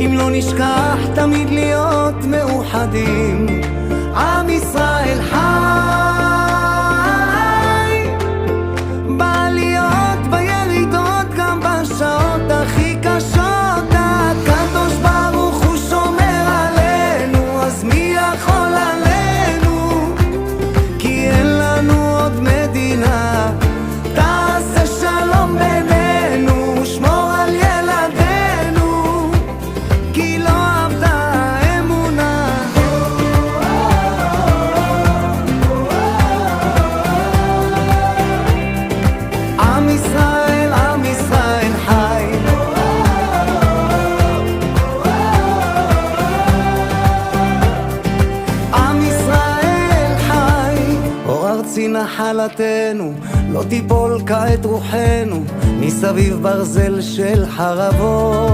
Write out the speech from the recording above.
אם לא נשכח תמיד להיות מאוחדים. עם ישראל חי, בעליות בירידות, גם בשעות הכי קשות. הקדוש ברוך הוא שומר עלינו, אז מי יכול עלינו? כי אין לנו עוד מדינה. תעשה שלום בינינו, שמור על ילדינו, כי לא אבדה האמונה. עם ישראל, עם ישראל חי. עם ישראל חי. אור ארצי נחלתנו, לא תיפול כעת רוחנו, מסביב ברזל של חרבות.